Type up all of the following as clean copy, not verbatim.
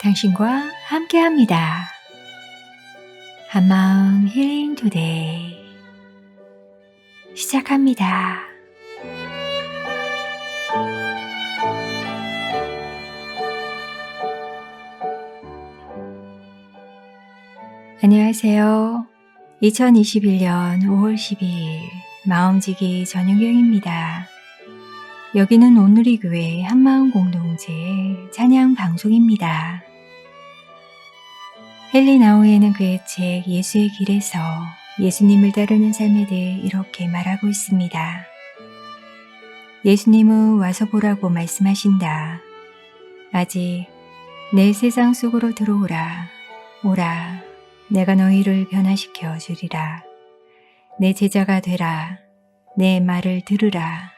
당신과 함께합니다. 한마음 힐링 투데이 시작합니다. 안녕하세요. 2021년 5월 12일 마음지기 저녁경입니다. 여기는 온누리 교회 한마음 공동체 찬양 방송입니다. 헨리 나우에는 그의 책 예수의 길에서 예수님을 따르는 삶에 대해 이렇게 말하고 있습니다. 예수님은 와서 보라고 말씀하신다. 아직 내 세상 속으로 들어오라. 오라. 내가 너희를 변화시켜 주리라. 내 제자가 되라. 내 말을 들으라.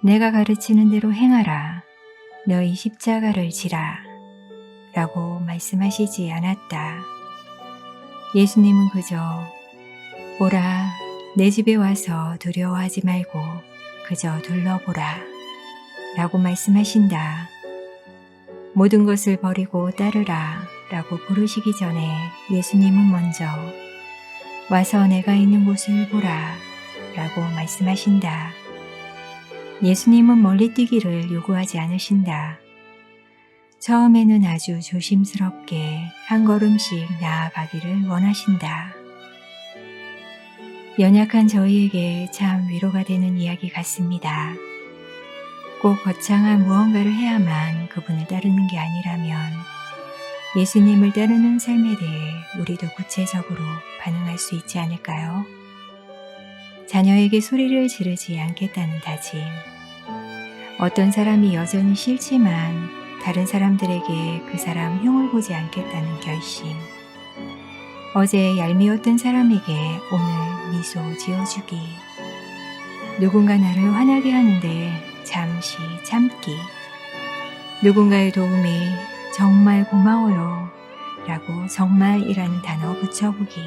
내가 가르치는 대로 행하라. 너희 십자가를 지라. 라고 말씀하시지 않았다. 예수님은 그저 오라, 내 집에 와서 두려워하지 말고 그저 둘러보라 라고 말씀하신다. 모든 것을 버리고 따르라 라고 부르시기 전에 예수님은 먼저 와서 내가 있는 곳을 보라 라고 말씀하신다. 예수님은 멀리 뛰기를 요구하지 않으신다. 처음에는 아주 조심스럽게 한 걸음씩 나아가기를 원하신다. 연약한 저희에게 참 위로가 되는 이야기 같습니다. 꼭 거창한 무언가를 해야만 그분을 따르는 게 아니라면 예수님을 따르는 삶에 대해 우리도 구체적으로 반응할 수 있지 않을까요? 자녀에게 소리를 지르지 않겠다는 다짐. 어떤 사람이 여전히 싫지만 다른 사람들에게 그 사람 흉을 보지 않겠다는 결심. 어제 얄미웠던 사람에게 오늘 미소 지어주기. 누군가 나를 화나게 하는데 잠시 참기. 누군가의 도움이 정말 고마워요 라고 정말이라는 단어 붙여보기.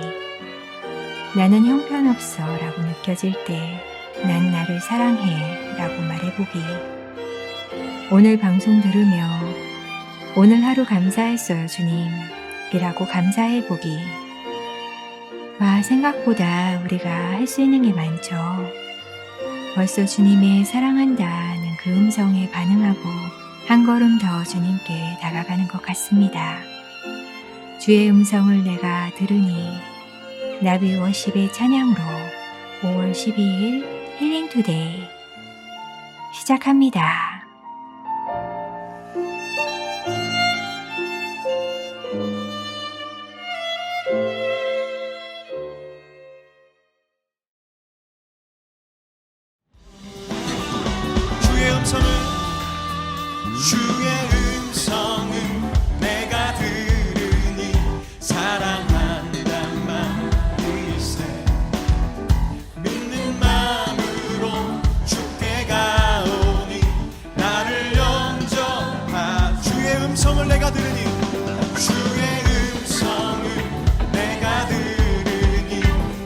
나는 형편없어 라고 느껴질 때 난 나를 사랑해 라고 말해보기. 오늘 방송 들으며 오늘 하루 감사했어요 주님 이라고 감사해보기. 와, 생각보다 우리가 할 수 있는 게 많죠. 벌써 주님의 사랑한다는 그 음성에 반응하고 한 걸음 더 주님께 다가가는 것 같습니다. 주의 음성을 내가 들으니 나비 워십의 찬양으로 5월 12일 힐링 투데이 시작합니다. 주의 음성은 내가 들으니 사랑한단 말이세. 믿는 마음으로 주께 가오니 나를 영접하. 주의 음성을 내가 들으니 주의 음성을 내가 들으니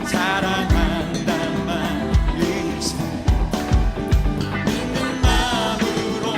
사랑한단 말이세. 믿는 마음으로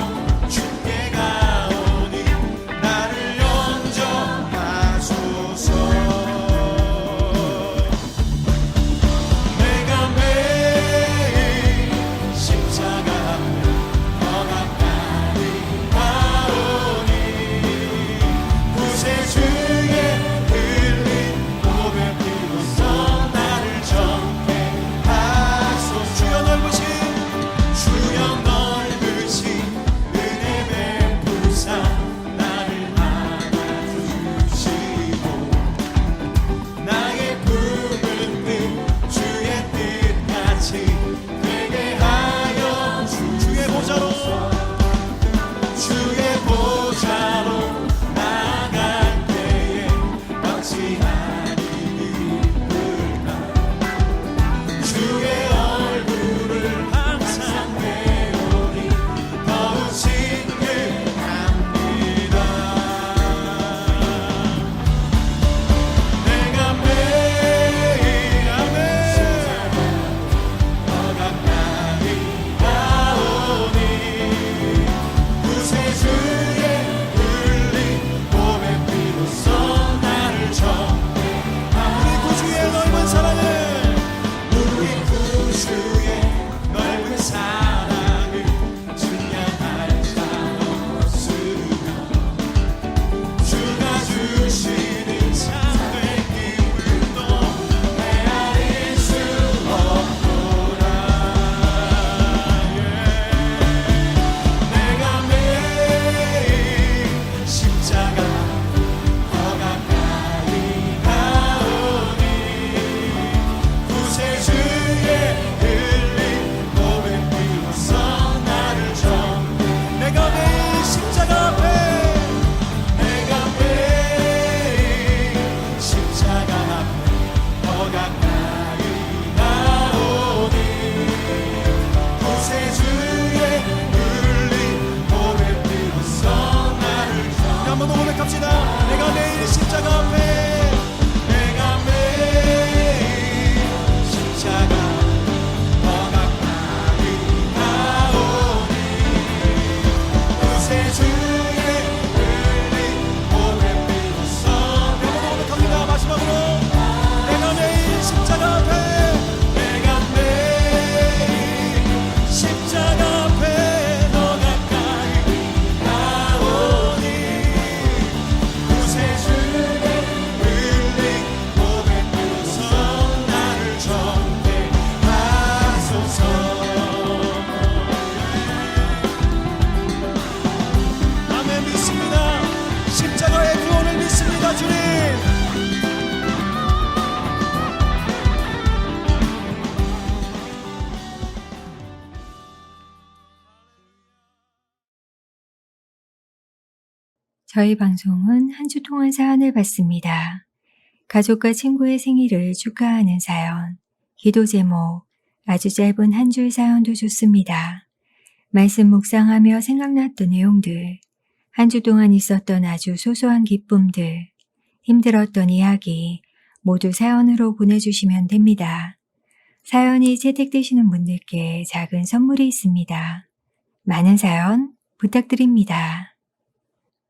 한 번 더 고백합시다. 내가 매일 십자가 앞에 내가 매일 십자가 더 가까이 가오니 구세주의 흘린 보혈 비로소 한 번 더 고백합니다. 마지막으로 내가 매일 십자가 앞에 내가 매일 십자가 앞에 더 가까이 가오니 구세주의 흘린 보혈 비로소 나를 정죄하소서. 아멘. 믿습니다. 십자가의 구원을 믿습니다. 주님. 저희 방송은 한 주 동안 사연을 받습니다. 가족과 친구의 생일을 축하하는 사연, 기도 제목, 아주 짧은 한 줄 사연도 좋습니다. 말씀 묵상하며 생각났던 내용들, 한 주 동안 있었던 아주 소소한 기쁨들, 힘들었던 이야기 모두 사연으로 보내주시면 됩니다. 사연이 채택되시는 분들께 작은 선물이 있습니다. 많은 사연 부탁드립니다.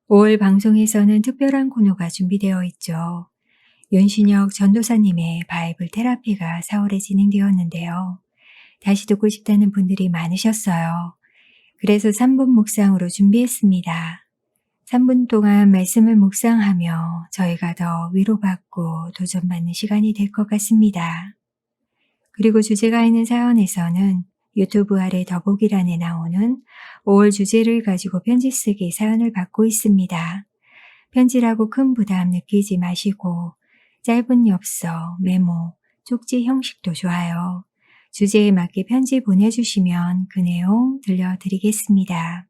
5월 방송에서는 특별한 코너가 준비되어 있죠. 윤신혁 전도사님의 바이블 테라피가 4월에 진행되었는데요. 다시 듣고 싶다는 분들이 많으셨어요. 그래서 3분 묵상으로 준비했습니다. 3분 동안 말씀을 묵상하며 저희가 더 위로받고 도전받는 시간이 될 것 같습니다. 그리고 주제가 있는 사연에서는 유튜브 아래 더보기란에 나오는 5월 주제를 가지고 편지 쓰기 사연을 받고 있습니다. 편지라고 큰 부담 느끼지 마시고 짧은 엽서, 메모, 쪽지 형식도 좋아요. 주제에 맞게 편지 보내주시면 그 내용 들려드리겠습니다.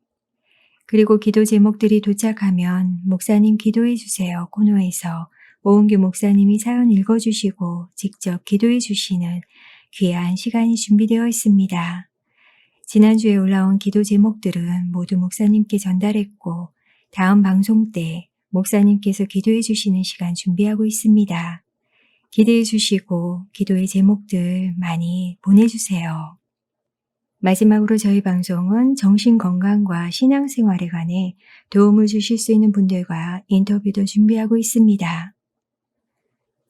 그리고 기도 제목들이 도착하면 목사님 기도해 주세요 코너에서 오은규 목사님이 사연 읽어주시고 직접 기도해 주시는 귀한 시간이 준비되어 있습니다. 지난주에 올라온 기도 제목들은 모두 목사님께 전달했고 다음 방송 때 목사님께서 기도해 주시는 시간 준비하고 있습니다. 기대해 주시고 기도의 제목들 많이 보내주세요. 마지막으로 저희 방송은 정신건강과 신앙생활에 관해 도움을 주실 수 있는 분들과 인터뷰도 준비하고 있습니다.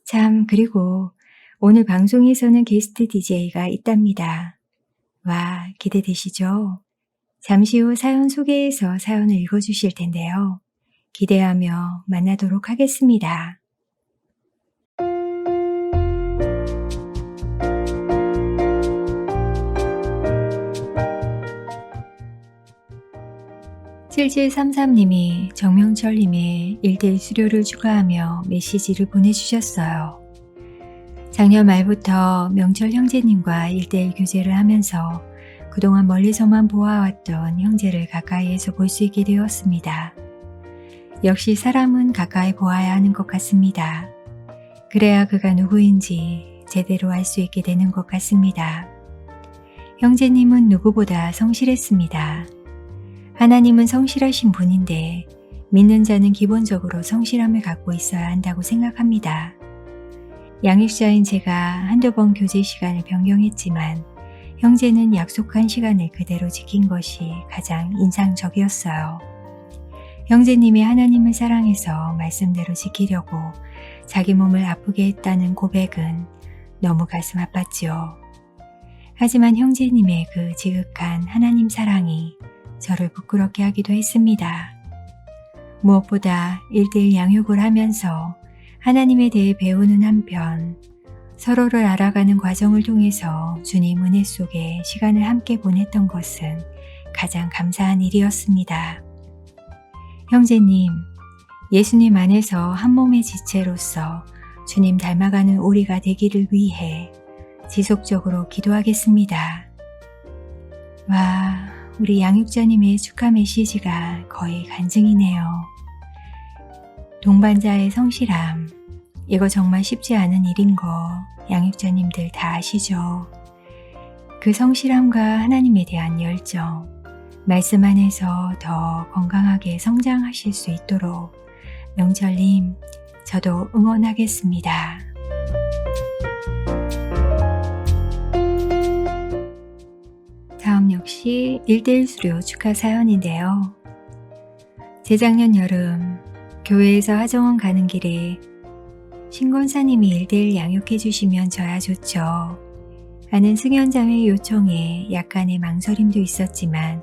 참, 그리고 오늘 방송에서는 게스트 DJ가 있답니다. 와, 기대되시죠? 잠시 후 사연 소개해서 사연을 읽어주실 텐데요. 기대하며 만나도록 하겠습니다. (7733님이) 정명철님의 1대1 수료를 추가하며 메시지를 보내주셨어요. 작년 말부터 명철 형제님과 1대1 교제를 하면서 그동안 멀리서만 보아왔던 형제를 가까이에서 볼 수 있게 되었습니다. 역시 사람은 가까이 보아야 하는 것 같습니다. 그래야 그가 누구인지 제대로 알 수 있게 되는 것 같습니다. 형제님은 누구보다 성실했습니다. 하나님은 성실하신 분인데 믿는 자는 기본적으로 성실함을 갖고 있어야 한다고 생각합니다. 양육자인 제가 한두 번 교제 시간을 변경했지만 형제는 약속한 시간을 그대로 지킨 것이 가장 인상적이었어요. 형제님이 하나님을 사랑해서 말씀대로 지키려고 자기 몸을 아프게 했다는 고백은 너무 가슴 아팠지요. 하지만 형제님의 그 지극한 하나님 사랑이 저를 부끄럽게 하기도 했습니다. 무엇보다 1대1 양육을 하면서 하나님에 대해 배우는 한편 서로를 알아가는 과정을 통해서 주님 은혜 속에 시간을 함께 보냈던 것은 가장 감사한 일이었습니다. 형제님, 예수님 안에서 한 몸의 지체로서 주님 닮아가는 우리가 되기를 위해 지속적으로 기도하겠습니다. 와, 우리 양육자님의 축하 메시지가 거의 간증이네요. 동반자의 성실함, 이거 정말 쉽지 않은 일인 거 양육자님들 다 아시죠? 그 성실함과 하나님에 대한 열정, 말씀 안에서 더 건강하게 성장하실 수 있도록 명철님, 저도 응원하겠습니다. 다음 역시 1대1 수료 축하 사연인데요. 재작년 여름 교회에서 하정원 가는 길에 신권사님이 1대1 양육해 주시면 저야 좋죠. 하는 승연자매 요청에 약간의 망설임도 있었지만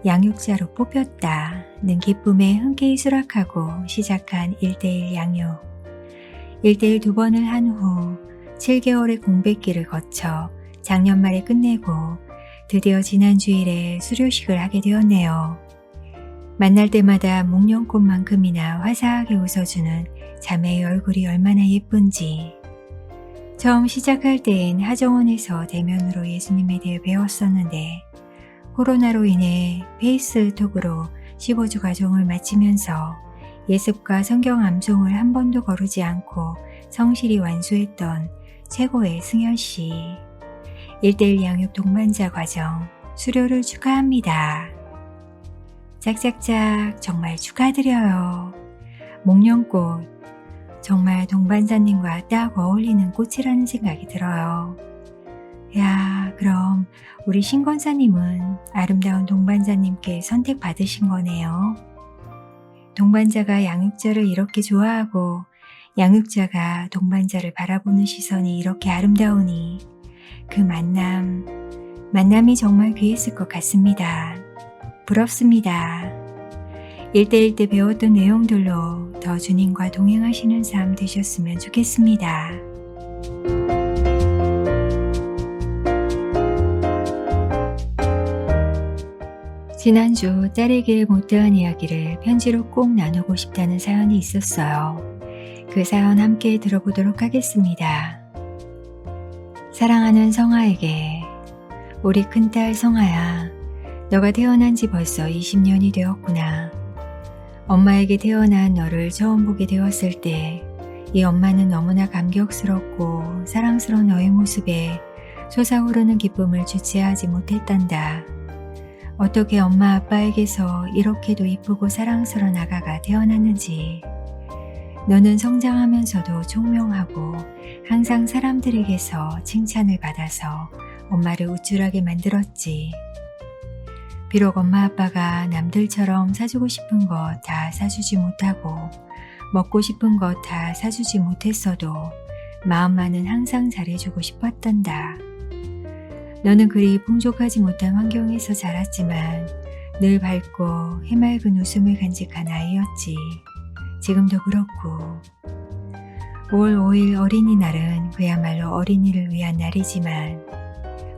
양육자로 뽑혔다는 기쁨에 흔쾌히 수락하고 시작한 1대1 양육. 1대1 2번을 한 후 7개월의 공백기를 거쳐 작년 말에 끝내고 드디어 지난 주일에 수료식을 하게 되었네요. 만날 때마다 목련꽃만큼이나 화사하게 웃어주는 자매의 얼굴이 얼마나 예쁜지. 처음 시작할 때엔 하정원에서 대면으로 예수님에 대해 배웠었는데 코로나로 인해 페이스톡으로 15주 과정을 마치면서 예습과 성경 암송을 한 번도 거르지 않고 성실히 완수했던 최고의 승연씨. 1대1 양육 동반자 과정 수료를 축하합니다. 짝짝짝 정말 축하드려요. 목련꽃 정말 동반자님과 딱 어울리는 꽃이라는 생각이 들어요. 야, 그럼 우리 신권사님은 아름다운 동반자님께 선택받으신 거네요. 동반자가 양육자를 이렇게 좋아하고 양육자가 동반자를 바라보는 시선이 이렇게 아름다우니 그 만남이 정말 귀했을 것 같습니다. 부럽습니다. 1대1 때 배웠던 내용들로 더 주님과 동행하시는 삶 되셨으면 좋겠습니다. 지난주 딸에게 못다한 이야기를 편지로 꼭 나누고 싶다는 사연이 있었어요. 그 사연 함께 들어보도록 하겠습니다. 사랑하는 성아에게, 우리 큰딸 성아야, 너가 태어난 지 벌써 20년이 되었구나. 엄마에게 태어난 너를 처음 보게 되었을 때 이 엄마는 너무나 감격스럽고 사랑스러운 너의 모습에 솟아오르는 기쁨을 주체하지 못했단다. 어떻게 엄마 아빠에게서 이렇게도 이쁘고 사랑스러운 아가가 태어났는지. 너는 성장하면서도 총명하고 항상 사람들에게서 칭찬을 받아서 엄마를 우쭐하게 만들었지. 비록 엄마 아빠가 남들처럼 사주고 싶은 것 다 사주지 못하고 먹고 싶은 것 다 사주지 못했어도 마음만은 항상 잘해주고 싶었단다. 너는 그리 풍족하지 못한 환경에서 자랐지만 늘 밝고 해맑은 웃음을 간직한 아이였지. 지금도 그렇고. 5월 5일 어린이날은 그야말로 어린이를 위한 날이지만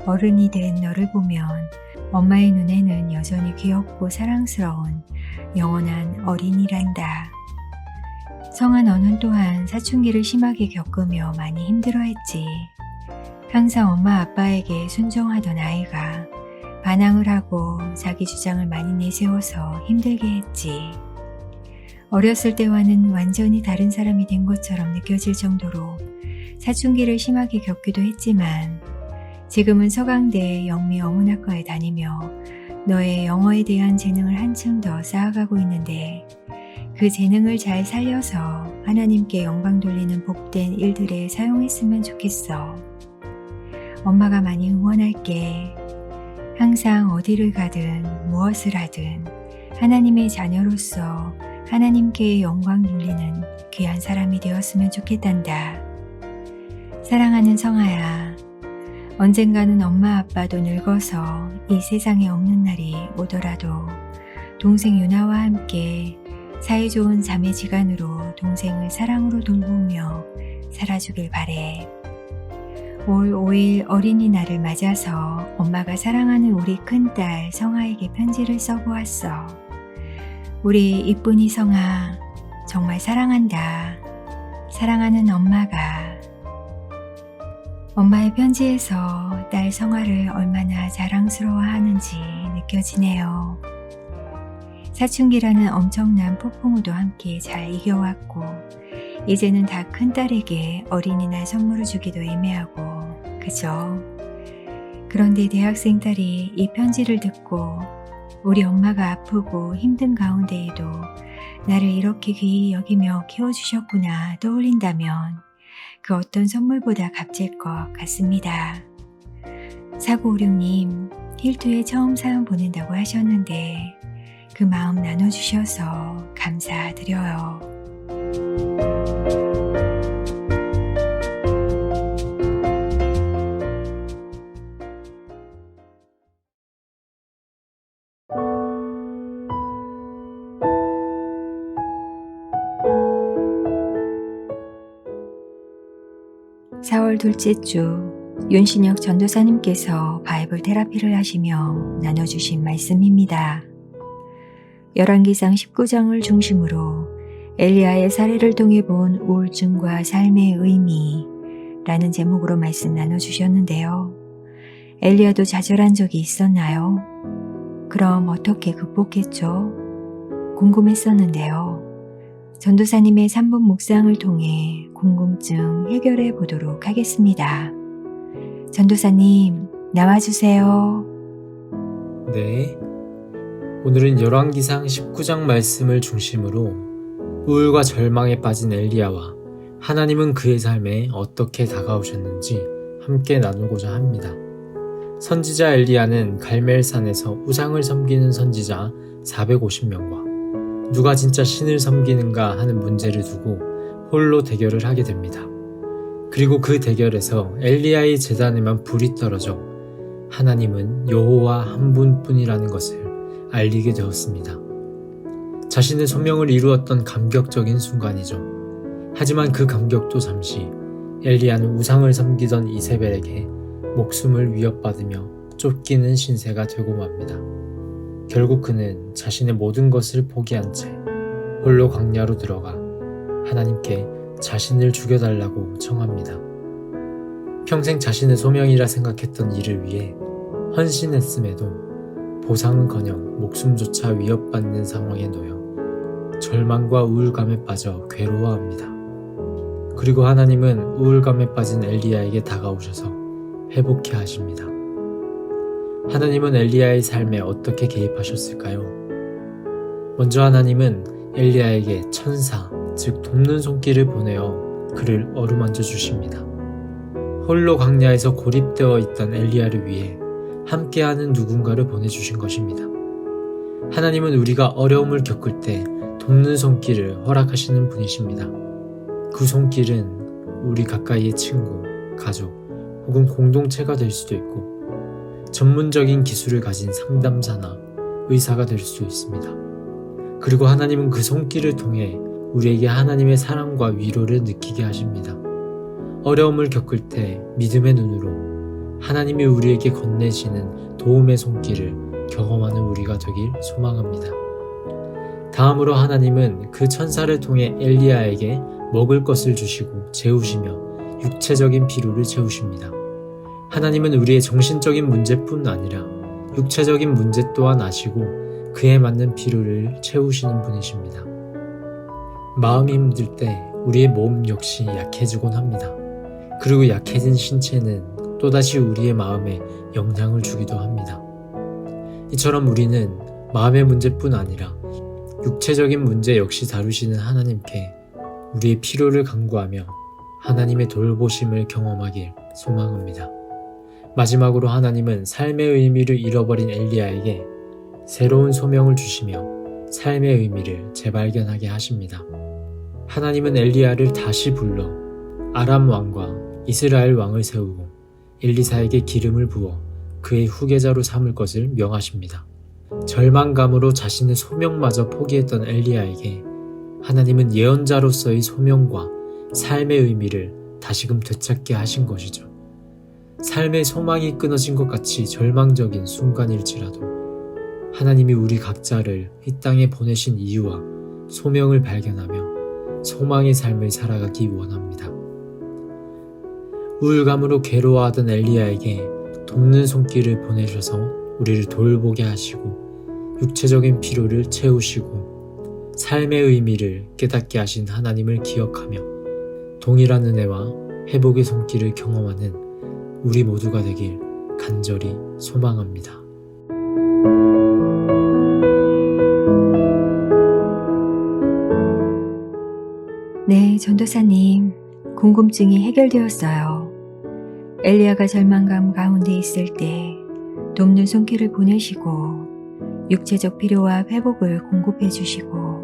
어른이 된 너를 보면 엄마의 눈에는 여전히 귀엽고 사랑스러운 영원한 어린이란다. 성아, 너는 또한 사춘기를 심하게 겪으며 많이 힘들어했지. 항상 엄마 아빠에게 순종하던 아이가 반항을 하고 자기 주장을 많이 내세워서 힘들게 했지. 어렸을 때와는 완전히 다른 사람이 된 것처럼 느껴질 정도로 사춘기를 심하게 겪기도 했지만 지금은 서강대 영미 어문학과에 다니며 너의 영어에 대한 재능을 한층 더 쌓아가고 있는데 그 재능을 잘 살려서 하나님께 영광 돌리는 복된 일들에 사용했으면 좋겠어. 엄마가 많이 응원할게. 항상 어디를 가든 무엇을 하든 하나님의 자녀로서 하나님께 영광 돌리는 귀한 사람이 되었으면 좋겠단다. 사랑하는 성아야, 언젠가는 엄마 아빠도 늙어서 이 세상에 없는 날이 오더라도 동생 유나와 함께 사이좋은 자매지간으로 동생을 사랑으로 돌보며 살아주길 바래. 5월 5일 어린이날을 맞아서 엄마가 사랑하는 우리 큰딸 성아에게 편지를 써보았어. 우리 이쁜이 성아, 정말 사랑한다. 사랑하는 엄마가. 엄마의 편지에서 딸 성아를 얼마나 자랑스러워하는지 느껴지네요. 사춘기라는 엄청난 폭풍우도 함께 잘 이겨왔고 이제는 다 큰딸에게 어린이날 선물을 주기도 애매하고 그죠? 그런데 대학생 딸이 이 편지를 듣고 우리 엄마가 아프고 힘든 가운데에도 나를 이렇게 귀히 여기며 키워주셨구나 떠올린다면 그 어떤 선물보다 값질 것 같습니다. 4956님, 힐투에 처음 사연 보낸다고 하셨는데 그 마음 나눠주셔서 감사드려요. 4월 둘째 주 윤신혁 전도사님께서 바이블 테라피를 하시며 나눠주신 말씀입니다. 열왕기상 19장을 중심으로 엘리야의 사례를 통해 본 우울증과 삶의 의미 라는 제목으로 말씀 나눠주셨는데요. 엘리야도 좌절한 적이 있었나요? 그럼 어떻게 극복했죠? 궁금했었는데요. 전도사님의 3분 묵상을 통해 궁금증 해결해 보도록 하겠습니다. 전도사님, 나와주세요. 네. 오늘은 열왕기상 19장 말씀을 중심으로 우울과 절망에 빠진 엘리야와 하나님은 그의 삶에 어떻게 다가오셨는지 함께 나누고자 합니다. 선지자 엘리야는 갈멜산에서 우상을 섬기는 선지자 450명과 누가 진짜 신을 섬기는가 하는 문제를 두고 홀로 대결을 하게 됩니다. 그리고 그 대결에서 엘리야의 제단에만 불이 떨어져 하나님은 여호와 한 분뿐이라는 것을 알리게 되었습니다. 자신의 소명을 이루었던 감격적인 순간이죠. 하지만 그 감격도 잠시 엘리야는 우상을 섬기던 이세벨에게 목숨을 위협받으며 쫓기는 신세가 되고 맙니다. 결국 그는 자신의 모든 것을 포기한 채 홀로 광야로 들어가 하나님께 자신을 죽여달라고 청합니다. 평생 자신의 소명이라 생각했던 일을 위해 헌신했음에도 보상은커녕 목숨조차 위협받는 상황에 놓여 절망과 우울감에 빠져 괴로워합니다. 그리고 하나님은 우울감에 빠진 엘리야에게 다가오셔서 회복해 하십니다. 하나님은 엘리야의 삶에 어떻게 개입하셨을까요? 먼저 하나님은 엘리야에게 천사, 즉 돕는 손길을 보내어 그를 어루만져 주십니다. 홀로 광야에서 고립되어 있던 엘리야를 위해 함께하는 누군가를 보내주신 것입니다. 하나님은 우리가 어려움을 겪을 때 돕는 손길을 허락하시는 분이십니다. 그 손길은 우리 가까이의 친구, 가족 혹은 공동체가 될 수도 있고 전문적인 기술을 가진 상담사나 의사가 될 수 있습니다. 그리고 하나님은 그 손길을 통해 우리에게 하나님의 사랑과 위로를 느끼게 하십니다. 어려움을 겪을 때 믿음의 눈으로 하나님이 우리에게 건네시는 도움의 손길을 경험하는 우리가 되길 소망합니다. 다음으로 하나님은 그 천사를 통해 엘리야에게 먹을 것을 주시고 재우시며 육체적인 필요를 채우십니다. 하나님은 우리의 정신적인 문제뿐 아니라 육체적인 문제 또한 아시고 그에 맞는 필요를 채우시는 분이십니다. 마음이 힘들 때 우리의 몸 역시 약해지곤 합니다. 그리고 약해진 신체는 또다시 우리의 마음에 영향을 주기도 합니다. 이처럼 우리는 마음의 문제뿐 아니라 육체적인 문제 역시 다루시는 하나님께 우리의 필요를 간구하며 하나님의 돌보심을 경험하길 소망합니다. 마지막으로 하나님은 삶의 의미를 잃어버린 엘리야에게 새로운 소명을 주시며 삶의 의미를 재발견하게 하십니다. 하나님은 엘리야를 다시 불러 아람 왕과 이스라엘 왕을 세우고 엘리사에게 기름을 부어 그의 후계자로 삼을 것을 명하십니다. 절망감으로 자신의 소명마저 포기했던 엘리야에게 하나님은 예언자로서의 소명과 삶의 의미를 다시금 되찾게 하신 것이죠. 삶의 소망이 끊어진 것 같이 절망적인 순간일지라도 하나님이 우리 각자를 이 땅에 보내신 이유와 소명을 발견하며 소망의 삶을 살아가기 원합니다. 우울감으로 괴로워하던 엘리야에게 돕는 손길을 보내셔서 우리를 돌보게 하시고 육체적인 필요를 채우시고 삶의 의미를 깨닫게 하신 하나님을 기억하며 동일한 은혜와 회복의 손길을 경험하는 우리 모두가 되길 간절히 소망합니다. 네, 전도사님. 궁금증이 해결되었어요. 엘리야가 절망감 가운데 있을 때 돕는 손길을 보내시고 육체적 필요와 회복을 공급해 주시고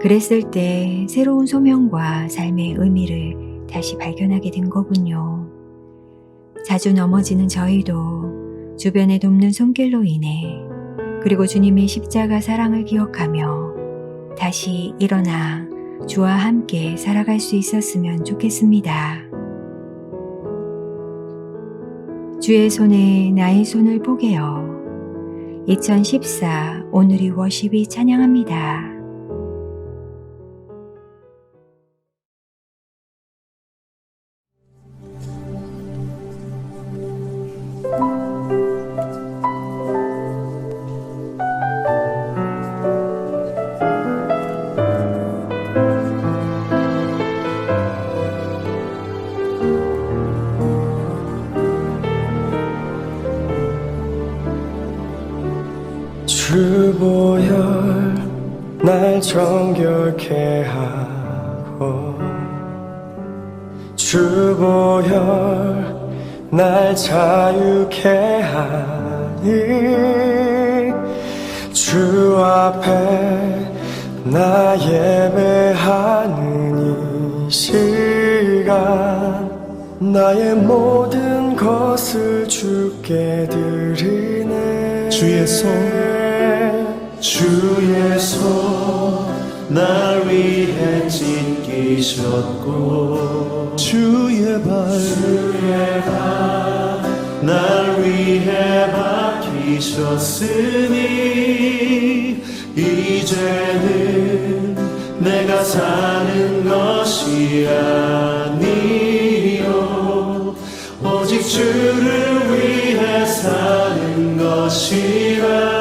그랬을 때 새로운 소명과 삶의 의미를 다시 발견하게 된 거군요. 자주 넘어지는 저희도 주변에 돕는 손길로 인해 그리고 주님의 십자가 사랑을 기억하며 다시 일어나 주와 함께 살아갈 수 있었으면 좋겠습니다. 주의 손에 나의 손을 보게요. 2014 오늘이 워십이 찬양합니다. 주보혈 날 정결케 하고 주보혈 날 자유케 하니 주 앞에 나 예배하는 이 시간 나의 모든 것을 주께 드리네 주의 손 날 위해 찢기셨고 주의 발 날 위해 박히셨으니 이제는 내가 사는 것이 아니요 오직 주를 위해 사는 것이라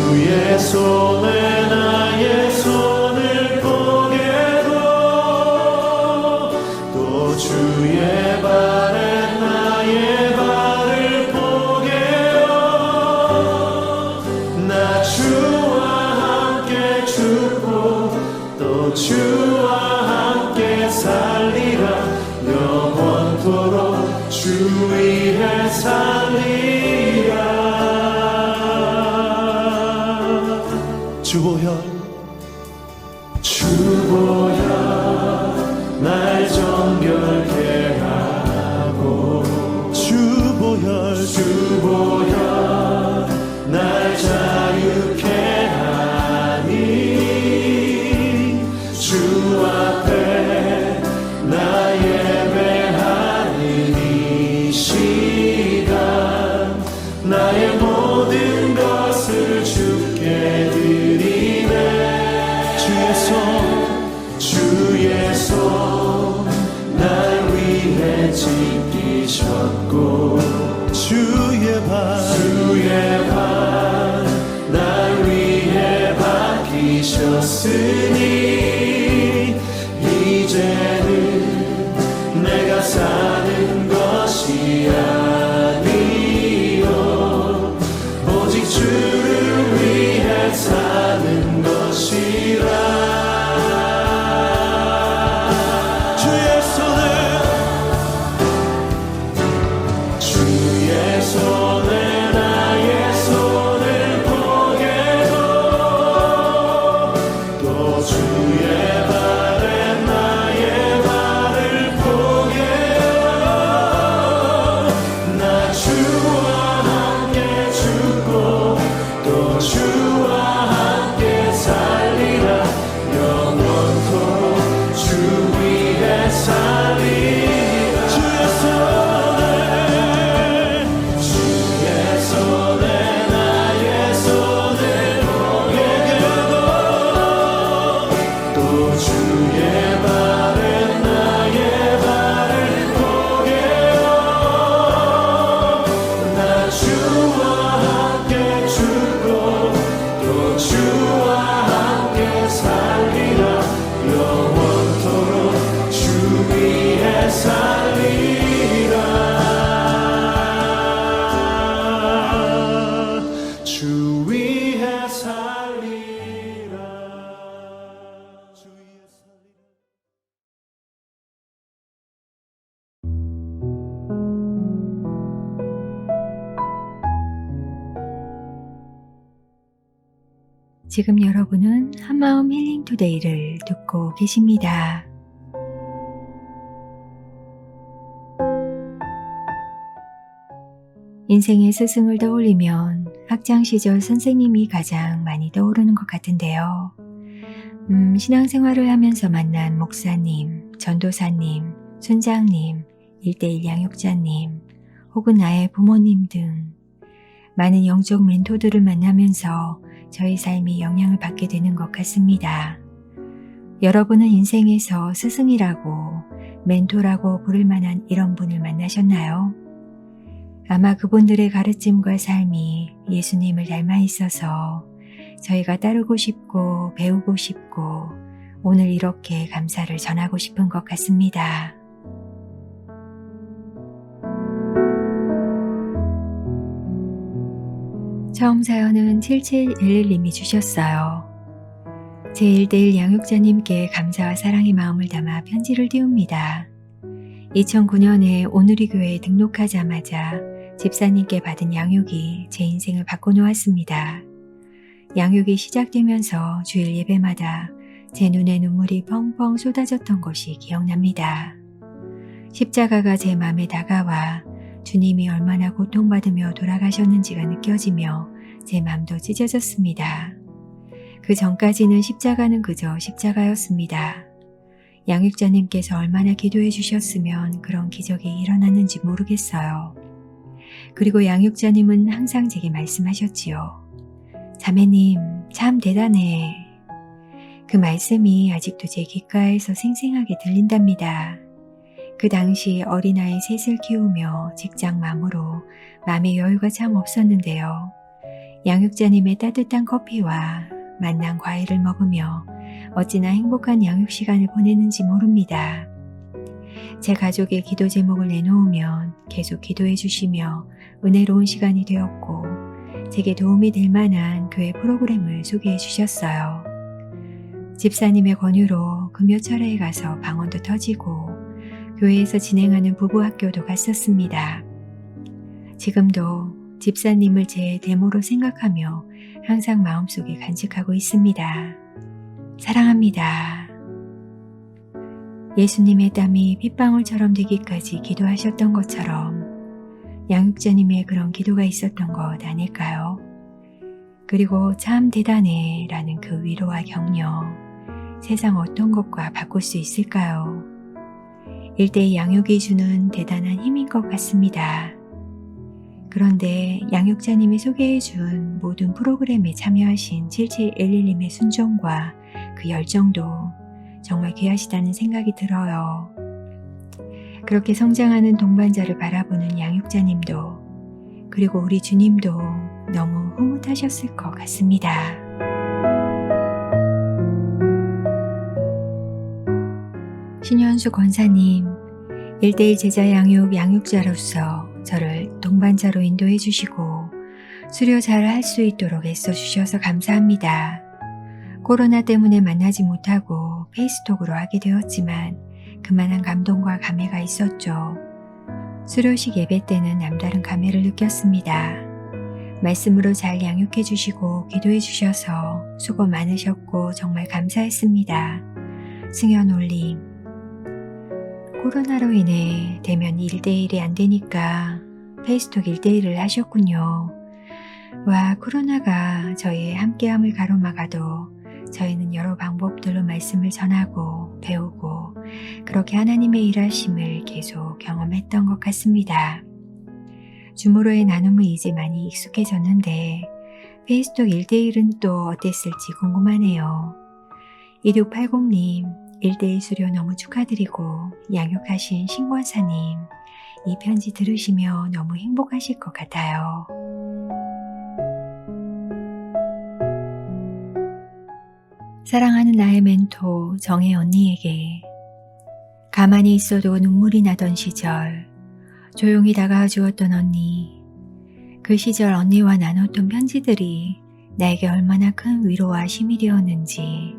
주의 손에 나의 손을 보게도 또 주의 발에 나의 발을 보게요 나 주와 함께 죽고 또 주와 함께 살리라 영원토록 주 위에 살리라 주보혈 날 정결케 하고 주보혈 날 자유케 하니 주 앞에 나 예배하는 이 시간 나의 모든 것을 주께 드리네 주의 손 날 위해 찢기셨고 주의 발 날 위해 박히셨으니 이제는 내가 사는 것이 아니요 오직 주를 위해 사는 것이라 지금 여러분은 한마음 힐링 투데이를 듣고 계십니다. 인생의 스승을 떠올리면 학창시절 선생님이 가장 많이 떠오르는 것 같은데요. 신앙생활을 하면서 만난 목사님, 전도사님, 순장님, 1:1 양육자님, 혹은 나의 부모님 등 많은 영적 멘토들을 만나면서 저희 삶이 영향을 받게 되는 것 같습니다. 여러분은 인생에서 스승이라고, 멘토라고 부를 만한 이런 분을 만나셨나요? 아마 그분들의 가르침과 삶이 예수님을 닮아 있어서 저희가 따르고 싶고 배우고 싶고 오늘 이렇게 감사를 전하고 싶은 것 같습니다. 처음 사연은 7711님이 주셨어요. 제1:1 양육자님께 감사와 사랑의 마음을 담아 편지를 띄웁니다. 2009년에 오누리 교회에 등록하자마자 집사님께 받은 양육이 제 인생을 바꿔놓았습니다. 양육이 시작되면서 주일 예배마다 제 눈에 눈물이 펑펑 쏟아졌던 것이 기억납니다. 십자가가 제 마음에 다가와 주님이 얼마나 고통받으며 돌아가셨는지가 느껴지며 제 마음도 찢어졌습니다. 그 전까지는 십자가는 그저 십자가였습니다. 양육자님께서 얼마나 기도해 주셨으면 그런 기적이 일어났는지 모르겠어요. 그리고 양육자님은 항상 제게 말씀하셨지요. 자매님, 참 대단해. 그 말씀이 아직도 제 귓가에서 생생하게 들린답니다. 그 당시 어린아이 셋을 키우며 직장맘으로 마음의 여유가 참 없었는데요. 양육자님의 따뜻한 커피와 맛난 과일을 먹으며 어찌나 행복한 양육 시간을 보내는지 모릅니다. 제 가족의 기도 제목을 내놓으면 계속 기도해 주시며 은혜로운 시간이 되었고 제게 도움이 될 만한 교회 프로그램을 소개해 주셨어요. 집사님의 권유로 금요철회에 가서 방언도 터지고 교회에서 진행하는 부부학교도 갔었습니다. 지금도 집사님을 제 데모로 생각하며 항상 마음속에 간직하고 있습니다. 사랑합니다. 예수님의 땀이 핏방울처럼 되기까지 기도하셨던 것처럼 양육자님의 그런 기도가 있었던 것 아닐까요? 그리고 참 대단해 라는 그 위로와 격려, 세상 어떤 것과 바꿀 수 있을까요? 1:2 양육이 주는 대단한 힘인 것 같습니다. 그런데 양육자님이 소개해준 모든 프로그램에 참여하신 7711님의 순종과 그 열정도 정말 귀하시다는 생각이 들어요. 그렇게 성장하는 동반자를 바라보는 양육자님도 그리고 우리 주님도 너무 흐뭇하셨을 것 같습니다. 신현수 권사님, 1:1 제자 양육 양육자로서 저를 동반자로 인도해 주시고 수료 잘 할 수 있도록 애써 주셔서 감사합니다. 코로나 때문에 만나지 못하고 페이스톡으로 하게 되었지만 그만한 감동과 감회가 있었죠. 수료식 예배 때는 남다른 감회를 느꼈습니다. 말씀으로 잘 양육해 주시고 기도해 주셔서 수고 많으셨고 정말 감사했습니다. 승연 올림. 코로나로 인해 대면 1:1이 안 되니까 페이스톡 1:1을 하셨군요. 와, 코로나가 저희의 함께함을 가로막아도 저희는 여러 방법들로 말씀을 전하고 배우고 그렇게 하나님의 일하심을 계속 경험했던 것 같습니다. 줌으로의 나눔은 이제 많이 익숙해졌는데 페이스톡 1:1은 또 어땠을지 궁금하네요. 2680님, 1:1 수료 너무 축하드리고 양육하신 신권사님, 이 편지 들으시며 너무 행복하실 것 같아요. 사랑하는 나의 멘토 정혜 언니에게 가만히 있어도 눈물이 나던 시절 조용히 다가와 주었던 언니, 그 시절 언니와 나눴던 편지들이 나에게 얼마나 큰 위로와 힘이 되었는지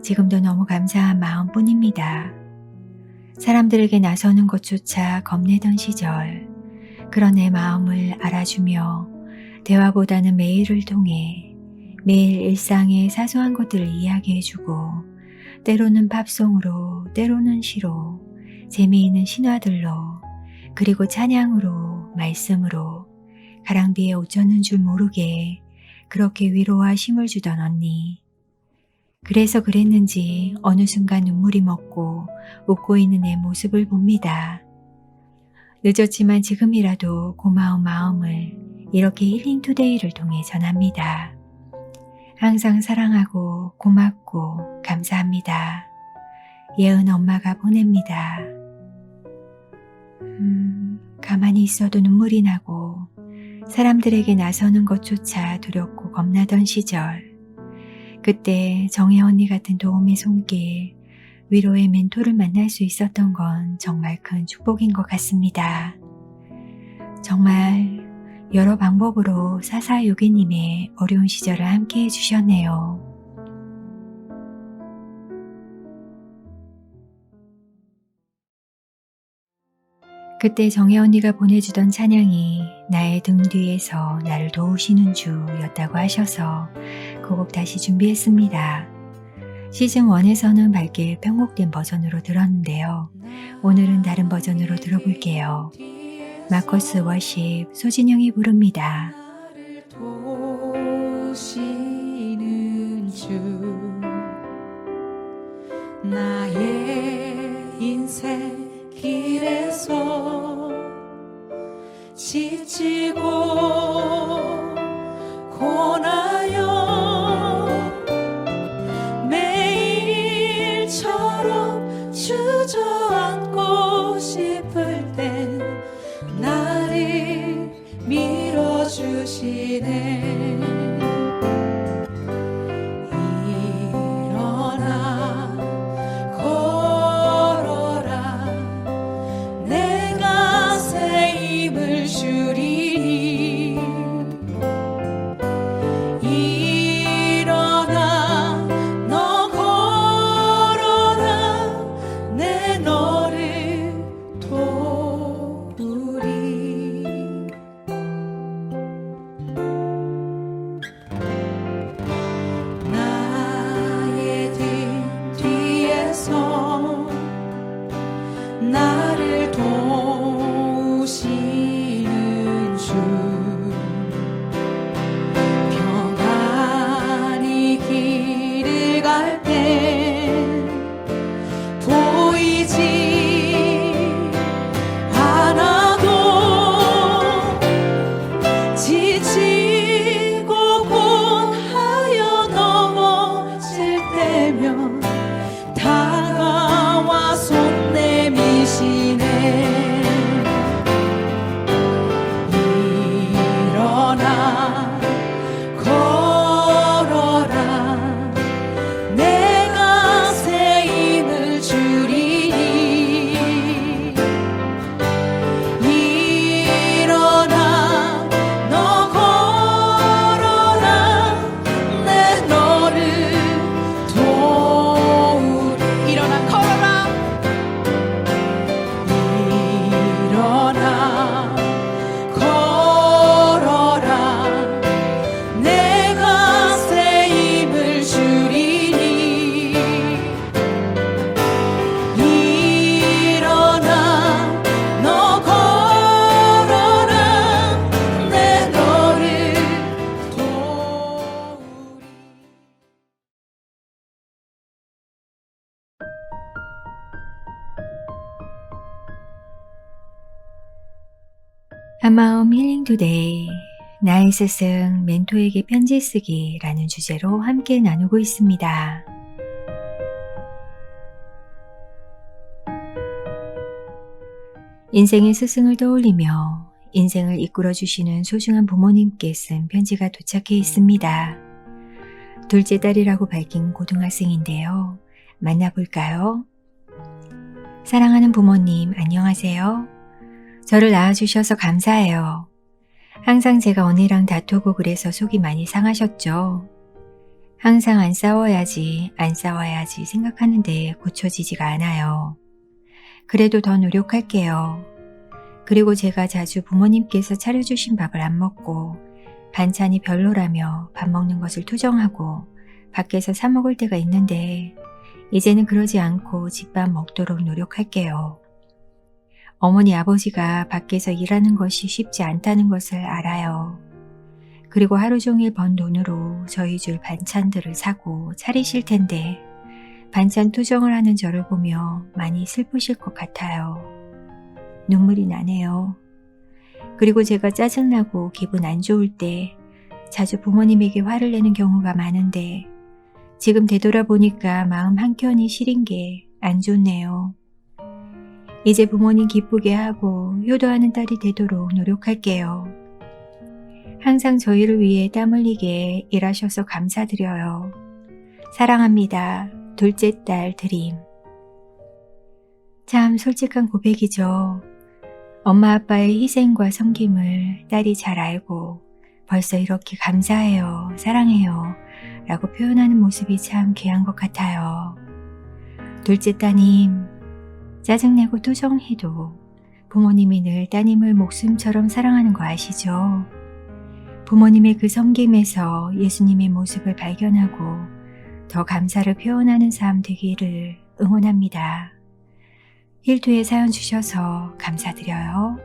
지금도 너무 감사한 마음뿐입니다. 사람들에게 나서는 것조차 겁내던 시절 그런 내 마음을 알아주며 대화보다는 메일을 통해 매일 일상의 사소한 것들을 이야기해주고 때로는 팝송으로, 때로는 시로, 재미있는 신화들로, 그리고 찬양으로, 말씀으로 가랑비에 옷 젖는 줄 모르게 그렇게 위로와 힘을 주던 언니. 그래서 그랬는지 어느 순간 눈물이 먹고 웃고 있는 내 모습을 봅니다. 늦었지만 지금이라도 고마운 마음을 이렇게 힐링투데이를 통해 전합니다. 항상 사랑하고 고맙고 감사합니다. 예은 엄마가 보냅니다. 가만히 있어도 눈물이 나고 사람들에게 나서는 것조차 두렵고 겁나던 시절. 그때 정혜 언니 같은 도움의 손길, 위로의 멘토를 만날 수 있었던 건 정말 큰 축복인 것 같습니다. 정말 여러 방법으로 사사요기님의 어려운 시절을 함께 해주셨네요. 그때 정혜 언니가 보내주던 찬양이 나의 등 뒤에서 나를 도우시는 주였다고 하셔서 그 곡 다시 준비했습니다. 시즌1에서는 밝게 편곡된 버전으로 들었는데요. 오늘은 다른 버전으로 들어볼게요. 마커스 워십 소진영이 부릅니다. 도우시는 주 나의 인생 길에서 지치고 고나여 매일처럼 주저앉고 싶을 땐 나를 밀어주시네. 일어나 걸어라 내가 새 힘을 주리니. 일어나 너 걸어라 내 너를 도우리. 나의 등 뒤에서 나를 도우시는 주 평안히 길을 갈 땐 보이지 않아도 지치고 곤하여 넘어질 때면 다가와 손 내미시네. 일어나 걸어라 내가 새 힘을 주리니. 일어나 너 걸어라 내 너를 도우리. 일어나 걸어라. 일어나 걸어라 내가 새 힘을 주리니. 일어나 너 걸어라 내 너를 도우리. 한마음 힐링투데이 나의 스승 멘토에게 편지 쓰기라는 주제로 함께 나누고 있습니다. 인생의 스승을 떠올리며 인생을 이끌어주시는 소중한 부모님께 쓴 편지가 도착해 있습니다. 둘째 딸이라고 밝힌 고등학생인데요. 만나볼까요? 사랑하는 부모님, 안녕하세요. 저를 낳아주셔서 감사해요. 항상 제가 언니랑 다투고 그래서 속이 많이 상하셨죠. 항상 안 싸워야지 생각하는데 고쳐지지가 않아요. 그래도 더 노력할게요. 그리고 제가 자주 부모님께서 차려주신 밥을 안 먹고 반찬이 별로라며 밥 먹는 것을 투정하고 밖에서 사 먹을 때가 있는데 이제는 그러지 않고 집밥 먹도록 노력할게요. 어머니 아버지가 밖에서 일하는 것이 쉽지 않다는 것을 알아요. 그리고 하루 종일 번 돈으로 저희 줄 반찬들을 사고 차리실 텐데 반찬 투정을 하는 저를 보며 많이 슬프실 것 같아요. 눈물이 나네요. 그리고 제가 짜증나고 기분 안 좋을 때 자주 부모님에게 화를 내는 경우가 많은데 지금 되돌아보니까 마음 한켠이 시린 게 안 좋네요. 이제 부모님 기쁘게 하고 효도하는 딸이 되도록 노력할게요. 항상 저희를 위해 땀 흘리게 일하셔서 감사드려요. 사랑합니다. 둘째 딸 드림. 참 솔직한 고백이죠. 엄마 아빠의 희생과 섬김을 딸이 잘 알고 벌써 이렇게 감사해요, 사랑해요 라고 표현하는 모습이 참 귀한 것 같아요. 둘째 따님, 짜증내고 투정해도 부모님이 늘 따님을 목숨처럼 사랑하는 거 아시죠? 부모님의 그 섬김에서 예수님의 모습을 발견하고 더 감사를 표현하는 삶 되기를 응원합니다. 힐투에 사연 주셔서 감사드려요.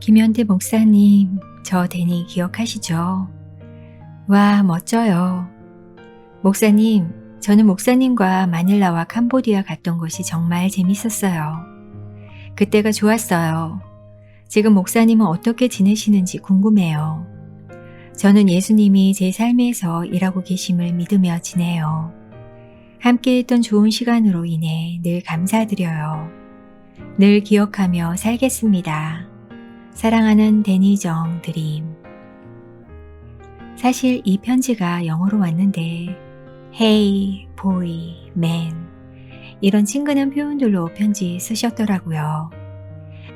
김현태 목사님, 저 데니 기억하시죠? 와, 멋져요. 목사님, 저는 목사님과 마닐라와 캄보디아 갔던 것이 정말 재밌었어요. 그때가 좋았어요. 지금 목사님은 어떻게 지내시는지 궁금해요. 저는 예수님이 제 삶에서 일하고 계심을 믿으며 지내요. 함께했던 좋은 시간으로 인해 늘 감사드려요. 늘 기억하며 살겠습니다. 사랑하는 데니정 드림. 사실 이 편지가 영어로 왔는데 Hey, boy, man 이런 친근한 표현들로 편지 쓰셨더라고요.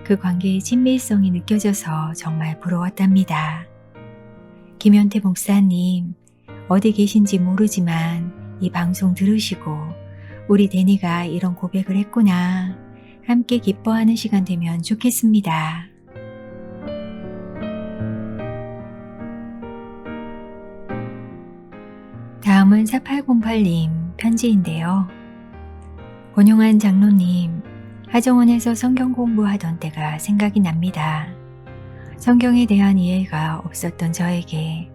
그 관계의 친밀성이 느껴져서 정말 부러웠답니다. 김현태 목사님, 어디 계신지 모르지만 이 방송 들으시고 우리 데니가 이런 고백을 했구나. 함께 기뻐하는 시간 되면 좋겠습니다. 다음은 4808님 편지인데요. 권용환 장로님, 하정원에서 성경 공부하던 때가 생각이 납니다. 성경에 대한 이해가 없었던 저에게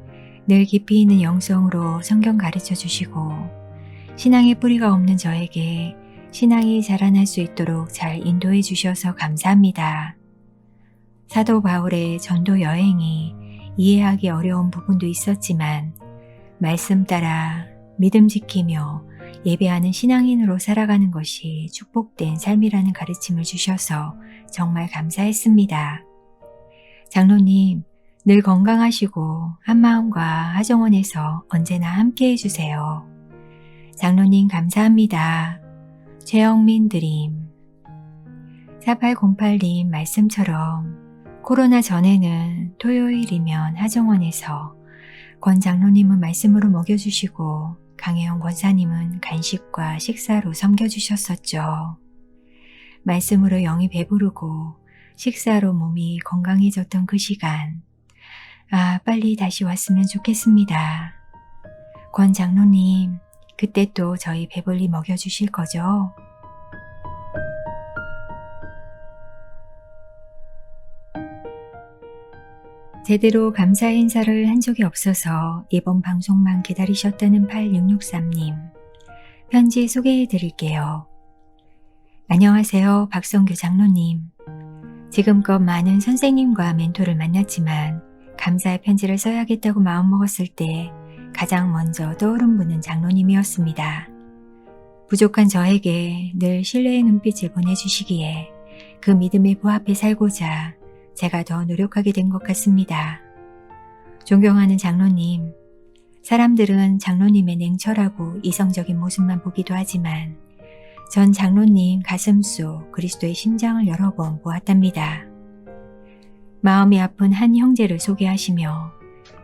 늘 깊이 있는 영성으로 성경 가르쳐 주시고 신앙의 뿌리가 없는 저에게 신앙이 자라날 수 있도록 잘 인도해 주셔서 감사합니다. 사도 바울의 전도 여행이 이해하기 어려운 부분도 있었지만 말씀 따라 믿음 지키며 예배하는 신앙인으로 살아가는 것이 축복된 삶이라는 가르침을 주셔서 정말 감사했습니다. 장로님, 늘 건강하시고 한마음과 하정원에서 언제나 함께 해주세요. 장로님 감사합니다. 최영민 드림. 4808님 말씀처럼 코로나 전에는 토요일이면 하정원에서 권 장로님은 말씀으로 먹여주시고 강혜영 권사님은 간식과 식사로 섬겨주셨었죠. 말씀으로 영이 배부르고 식사로 몸이 건강해졌던 그 시간. 빨리 다시 왔으면 좋겠습니다. 권 장로님, 그때 또 저희 배불리 먹여주실 거죠? 제대로 감사 인사를 한 적이 없어서 이번 방송만 기다리셨다는 8663님. 편지 소개해 드릴게요. 안녕하세요, 박성규 장로님. 지금껏 많은 선생님과 멘토를 만났지만 감사의 편지를 써야겠다고 마음먹었을 때 가장 먼저 떠오른 분은 장로님이었습니다. 부족한 저에게 늘 신뢰의 눈빛을 보내주시기에 그 믿음에 부합해 살고자 제가 더 노력하게 된 것 같습니다. 존경하는 장로님, 사람들은 장로님의 냉철하고 이성적인 모습만 보기도 하지만 전 장로님 가슴 속 그리스도의 심장을 여러 번 보았답니다. 마음이 아픈 한 형제를 소개하시며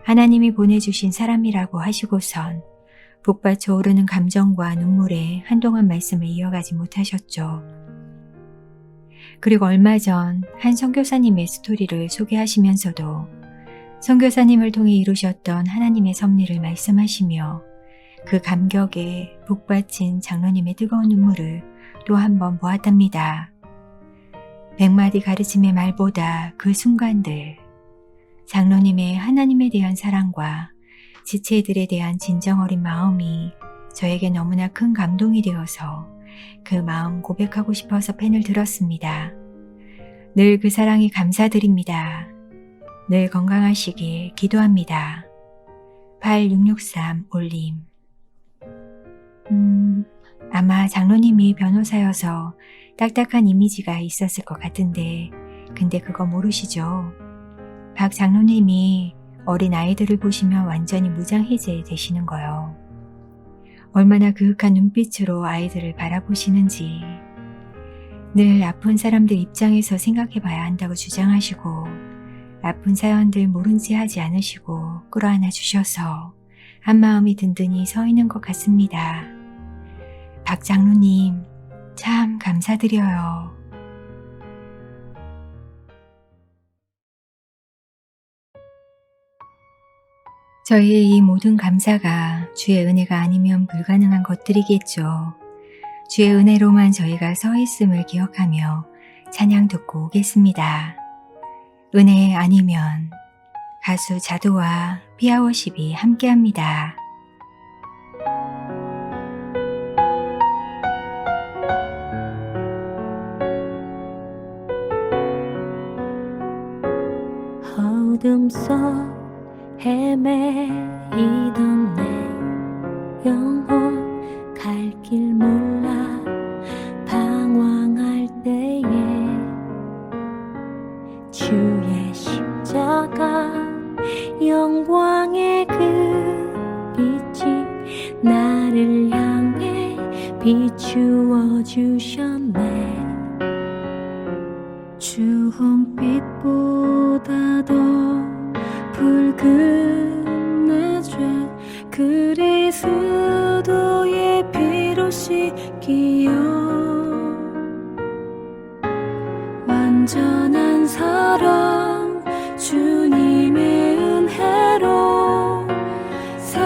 하나님이 보내주신 사람이라고 하시고선 북받쳐 오르는 감정과 눈물에 한동안 말씀을 이어가지 못하셨죠. 그리고 얼마 전 한 선교사님의 스토리를 소개하시면서도 선교사님을 통해 이루셨던 하나님의 섭리를 말씀하시며 그 감격에 복받친 장로님의 뜨거운 눈물을 또 한 번 보았답니다. 100마디 가르침의 말보다 그 순간들, 장로님의 하나님에 대한 사랑과 지체들에 대한 진정 어린 마음이 저에게 너무나 큰 감동이 되어서 그 마음 고백하고 싶어서 펜을 들었습니다. 늘 그 사랑이 감사드립니다. 늘 건강하시길 기도합니다. 8663 올림. 아마 장로님이 변호사여서 딱딱한 이미지가 있었을 것 같은데 근데 그거 모르시죠? 박 장로님이 어린 아이들을 보시면 완전히 무장해제 되시는 거요. 얼마나 그윽한 눈빛으로 아이들을 바라보시는지 늘 아픈 사람들 입장에서 생각해 봐야 한다고 주장하시고 아픈 사연들 모른지 하지 않으시고 끌어안아 주셔서 한마음이 든든히 서 있는 것 같습니다. 박 장로님 참 감사드려요. 저희의 이 모든 감사가 주의 은혜가 아니면 불가능한 것들이겠죠. 주의 은혜로만 저희가 서 있음을 기억하며 찬양 듣고 오겠습니다. 은혜 아니면 가수 자두와 피아워십이 함께합니다. 어둠 속 헤매이던 내 영혼 갈 길 몰라 방황할 때에 주의 십자가 영광의 그 빛이 나를 향해 비추어 주셨네. 주홍빛보다 더 붉은 내 죄 그리스도의 피로 씻기어 완전한 사랑 주님의 은혜로 새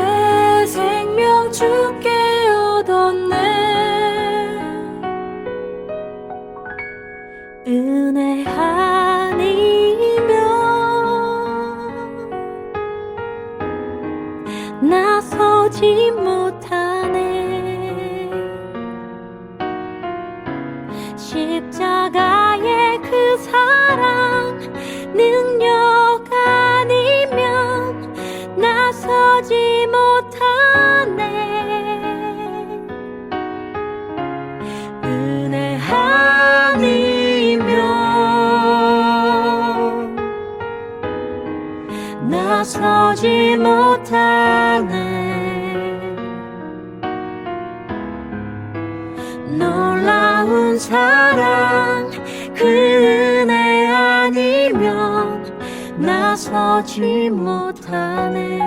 생명 주께 얻었네. 은혜 아니면 나서지 못하네. 십자가의 그 사랑 능력 아니면 나서지 못하네. 은혜 아니면 나서지 못하네. 놀라운 사랑 그 은혜 아니면 나서지 못하네.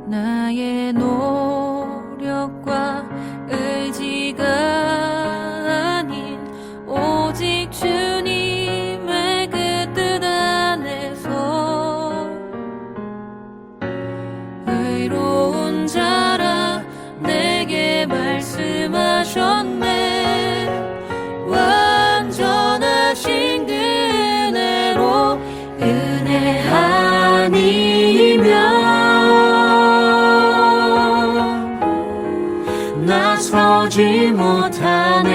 나의 노력과 의지가 아닌 오직 주님의 그 뜻 안에서 의로운 자라 내게 말씀하셨네. 완전하신 그 은혜로 은혜 아니면 나서지 못하네.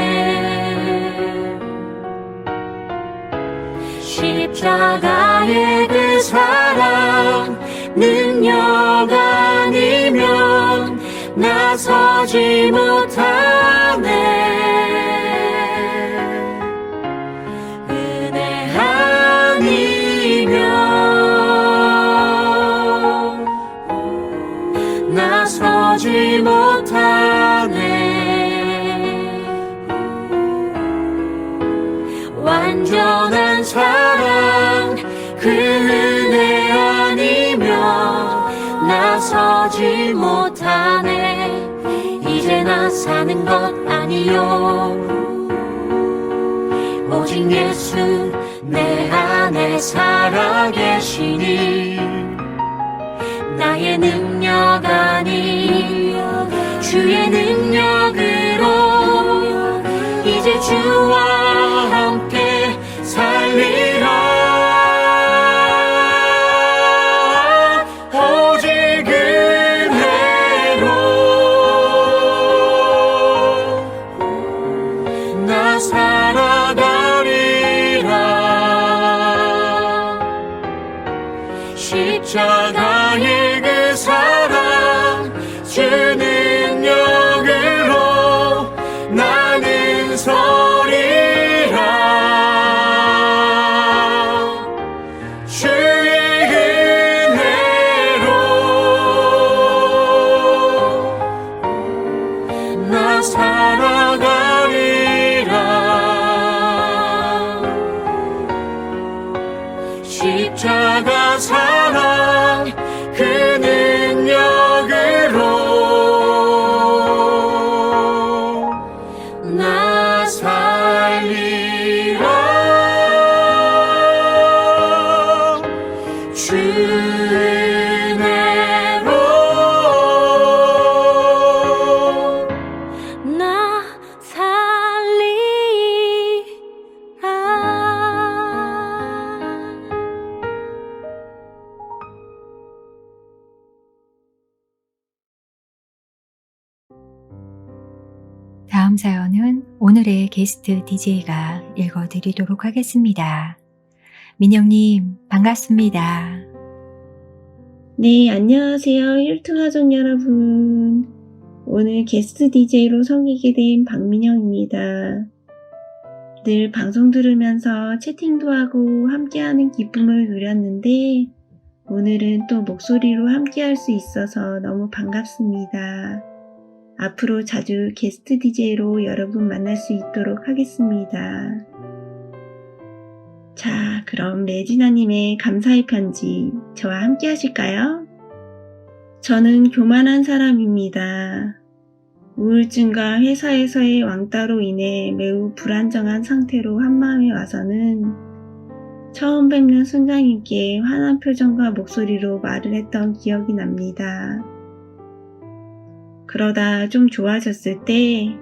십자가의 그 사랑 능력 아니면 나서지 못하네. 은혜 아니면 나서지 못하네. 완전한 사랑 그 은혜 서지 못하네. 이제 나 사는 것 아니요, 오직 예수 내 안에 살아계시니 나의 능력 아닌 주의 능력으로 이제 주와 함께 살리라. 오직 은혜로 나 살아가리라. 십자가의 그 사랑 주 능력으로 나는 서리라. 주의 은혜로 나 살아가리라. 십자가 사랑 그 능력으로 나 살리라. 주 은혜로 나 살리라. 다음 사연은 오늘의 게스트 DJ가 읽어드리도록 하겠습니다. 민영님, 반갑습니다. 네, 안녕하세요. 힐트가족 여러분. 오늘 게스트 DJ로 섬기게 된 박민영입니다. 늘 방송 들으면서 채팅도 하고 함께하는 기쁨을 누렸는데 오늘은 또 목소리로 함께할 수 있어서 너무 반갑습니다. 앞으로 자주 게스트 DJ로 여러분 만날 수 있도록 하겠습니다. 자, 그럼 레지나님의 감사의 편지 저와 함께 하실까요? 저는 교만한 사람입니다. 우울증과 회사에서의 왕따로 인해 매우 불안정한 상태로 한마음에 와서는 처음 뵙는 순장님께 환한 표정과 목소리로 말을 했던 기억이 납니다. 그러다 좀 좋아졌을 때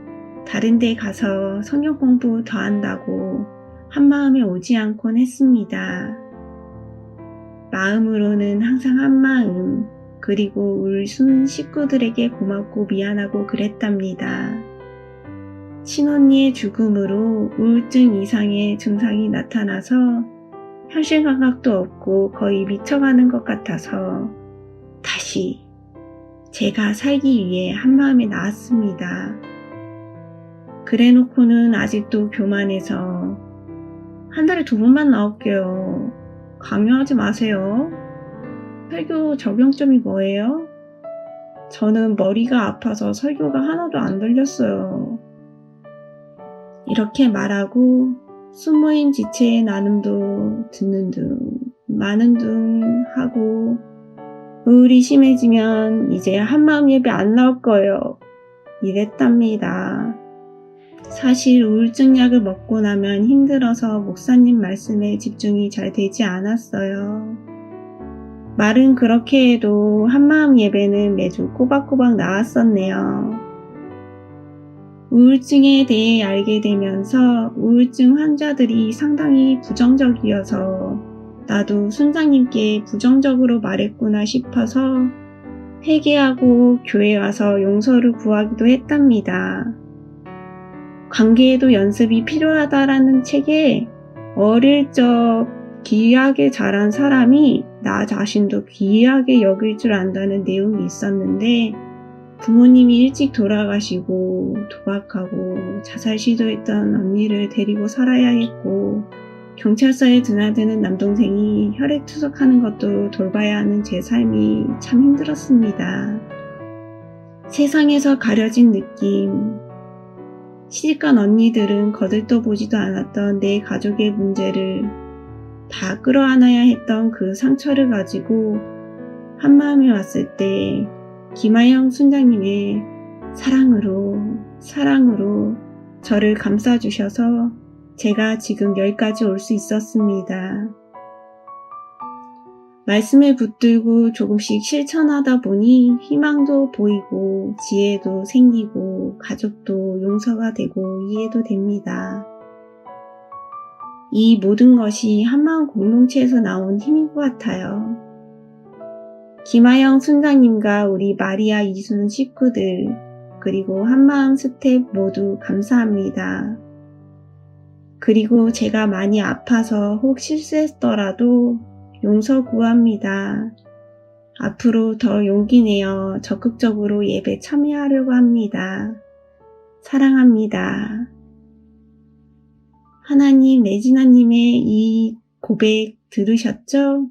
다른 데 가서 성경 공부 더 한다고 한마음에 오지 않곤 했습니다. 마음으로는 항상 한마음, 그리고 우리 순 식구들에게 고맙고 미안하고 그랬답니다. 친언니의 죽음으로 우울증 이상의 증상이 나타나서 현실 감각도 없고 거의 미쳐가는 것 같아서 다시 제가 살기 위해 한마음에 나왔습니다. 그래놓고는 아직도 교만해서 한 달에 2번만 나올게요. 강요하지 마세요. 설교 적용점이 뭐예요? 저는 머리가 아파서 설교가 하나도 안 들렸어요. 이렇게 말하고 순모임 지체의 나눔도 듣는 둥 마는 둥 하고 우울이 심해지면 이제 한마음 예배 안 나올 거예요. 이랬답니다. 사실 우울증 약을 먹고 나면 힘들어서 목사님 말씀에 집중이 잘 되지 않았어요. 말은 그렇게 해도 한마음 예배는 매주 꼬박꼬박 나왔었네요. 우울증에 대해 알게 되면서 우울증 환자들이 상당히 부정적이어서 나도 순장님께 부정적으로 말했구나 싶어서 회개하고 교회 와서 용서를 구하기도 했답니다. 관계에도 연습이 필요하다라는 책에 어릴 적 귀하게 자란 사람이 나 자신도 귀하게 여길 줄 안다는 내용이 있었는데 부모님이 일찍 돌아가시고 도박하고 자살 시도했던 언니를 데리고 살아야 했고 경찰서에 드나드는 남동생이 혈액투석하는 것도 돌봐야 하는 제 삶이 참 힘들었습니다. 세상에서 가려진 느낌, 시집간 언니들은 거들떠 보지도 않았던 내 가족의 문제를 다 끌어안아야 했던 그 상처를 가지고 한마음에 왔을 때 김하영 순장님의 사랑으로 저를 감싸주셔서 제가 지금 여기까지 올 수 있었습니다. 말씀을 붙들고 조금씩 실천하다 보니 희망도 보이고 지혜도 생기고 가족도 용서가 되고 이해도 됩니다. 이 모든 것이 한마음 공동체에서 나온 힘인 것 같아요. 김하영 순장님과 우리 마리아 이순 식구들 그리고 한마음 스텝 모두 감사합니다. 그리고 제가 많이 아파서 혹 실수했더라도 용서 구합니다. 앞으로 더 용기 내어 적극적으로 예배 참여하려고 합니다. 사랑합니다. 하나님, 레지나님의 이 고백 들으셨죠?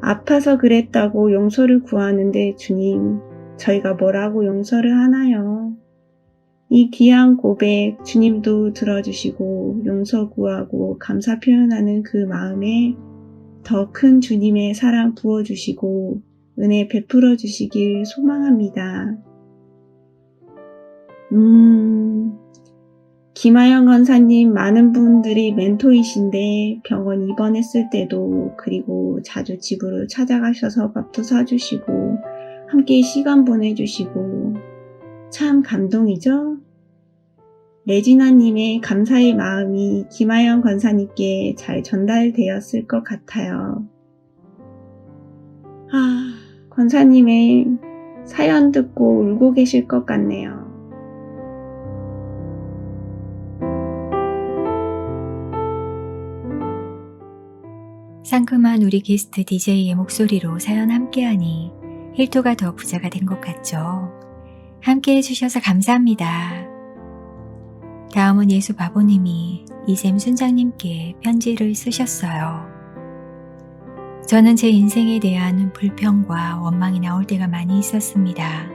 아파서 그랬다고 용서를 구하는데 주님, 저희가 뭐라고 용서를 하나요? 이 귀한 고백 주님도 들어주시고 용서 구하고 감사 표현하는 그 마음에 더 큰 주님의 사랑 부어주시고 은혜 베풀어 주시길 소망합니다. 김하영 권사님 많은 분들이 멘토이신데 병원 입원했을 때도 그리고 자주 집으로 찾아가셔서 밥도 사주시고 함께 시간 보내주시고 참 감동이죠? 레지나님의 감사의 마음이 김하영 권사님께 잘 전달되었을 것 같아요. 권사님의 사연 듣고 울고 계실 것 같네요. 상큼한 우리 게스트 DJ의 목소리로 사연 함께하니 힐토가 더 부자가 된 것 같죠. 함께 해주셔서 감사합니다. 다음은 예수 바보님이 이샘 순장님께 편지를 쓰셨어요. 저는 제 인생에 대한 불평과 원망이 나올 때가 많이 있었습니다.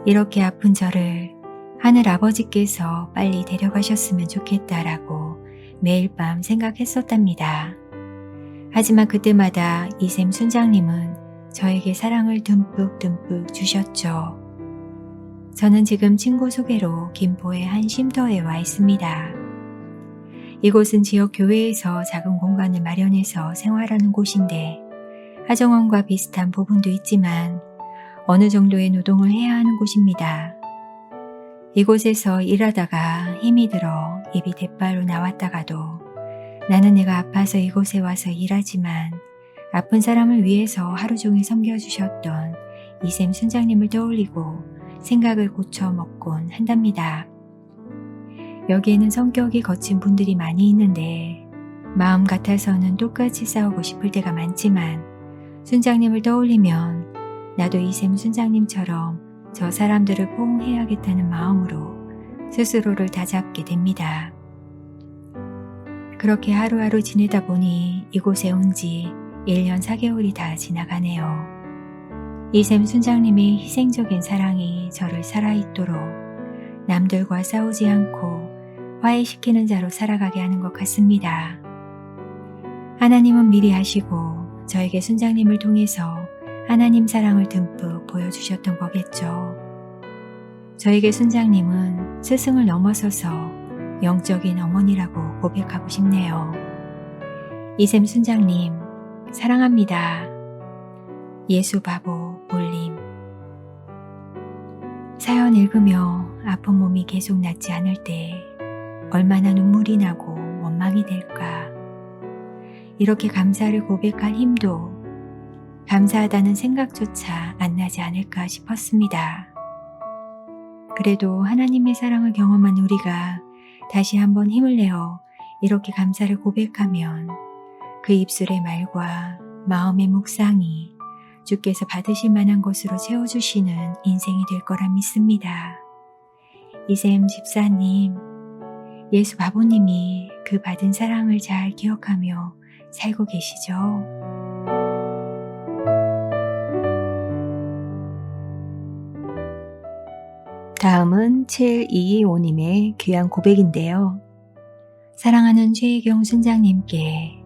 이렇게 아픈 저를 하늘 아버지께서 빨리 데려가셨으면 좋겠다라고 매일 밤 생각했었답니다. 하지만 그때마다 이샘 순장님은 저에게 사랑을 듬뿍듬뿍 주셨죠. 저는 지금 친구 소개로 김포의 한 쉼터에 와 있습니다. 이곳은 지역 교회에서 작은 공간을 마련해서 생활하는 곳인데 하정원과 비슷한 부분도 있지만 어느 정도의 노동을 해야 하는 곳입니다. 이곳에서 일하다가 힘이 들어 입이 대빨로 나왔다가도 나는 내가 아파서 이곳에 와서 일하지만 아픈 사람을 위해서 하루 종일 섬겨주셨던 이샘 순장님을 떠올리고 생각을 고쳐먹곤 한답니다. 여기에는 성격이 거친 분들이 많이 있는데 마음 같아서는 똑같이 싸우고 싶을 때가 많지만 순장님을 떠올리면 나도 이샘 순장님처럼 저 사람들을 포옹해야겠다는 마음으로 스스로를 다잡게 됩니다. 그렇게 하루하루 지내다 보니 이곳에 온 지 1년 4개월이 다 지나가네요. 이샘 순장님의 희생적인 사랑이 저를 살아있도록 남들과 싸우지 않고 화해시키는 자로 살아가게 하는 것 같습니다. 하나님은 미리 하시고 저에게 순장님을 통해서 하나님 사랑을 듬뿍 보여주셨던 거겠죠. 저에게 순장님은 스승을 넘어서서 영적인 어머니라고 고백하고 싶네요. 이샘 순장님 사랑합니다. 예수 바보 올림. 사연 읽으며 아픈 몸이 계속 낫지 않을 때 얼마나 눈물이 나고 원망이 될까. 이렇게 감사를 고백할 힘도 감사하다는 생각조차 안 나지 않을까 싶었습니다. 그래도 하나님의 사랑을 경험한 우리가 다시 한번 힘을 내어 이렇게 감사를 고백하면 그 입술의 말과 마음의 묵상이 주께서 받으실 만한 것으로 채워주시는 인생이 될 거라 믿습니다. 이샘 집사님, 예수 바보님이 그 받은 사랑을 잘 기억하며 살고 계시죠? 다음은 7225님의 귀한 고백인데요. 사랑하는 최혜경 순장님께